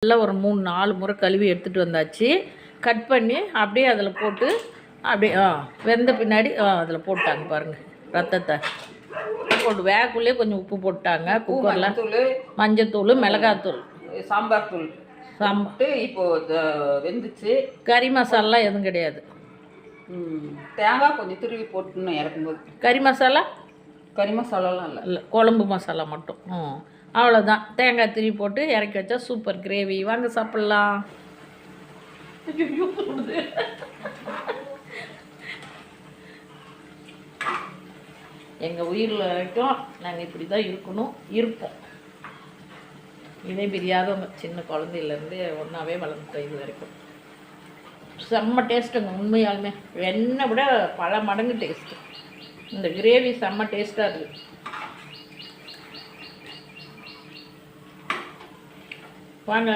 நல்லா ஒரு 3-4 முறை கழுவி எடுத்துகிட்டு வந்தாச்சு. கட் பண்ணி அப்படியே அதில் போட்டு அப்படியே வெந்த பின்னாடி அதில் போட்டாங்க பாருங்கள். ரத்தத்தை போட்டு வேகக்குள்ளேயே கொஞ்சம் உப்பு போட்டாங்க. குக்கரில் மஞ்சத்தூள், மிளகாத்தூள், சாம்பார் தூள் சாப்பிட்டு இப்போது வெந்துச்சு. கறி மசாலா எதுவும் கிடையாது. தேங்காய் கொஞ்சம் துருவி போட்டுன்னு இறக்கும்போது. கறி மசாலாலாம் இல்லை, குழம்பு மசாலா மட்டும். அவ்வளோதான். தேங்காய் திருவி போட்டு இறக்கி வச்சா சூப்பர் கிரேவி. வாங்க சாப்பிட்லாம். எங்கள் உயிரில் வரைக்கும் நாங்கள் இப்படி தான் இருப்போம். இதே பிரியாதவங்க சின்ன குழந்தையிலேருந்து ஒன்றாவே வளர்ந்துட்டோம் இது வரைக்கும். செம்ம டேஸ்ட்டுங்க உண்மையாலுமே. வெண்ணெய் விட பல மடங்கு டேஸ்ட்டு. இந்த கிரேவி செம்ம டேஸ்ட்டாக இருக்குது. வாங்க.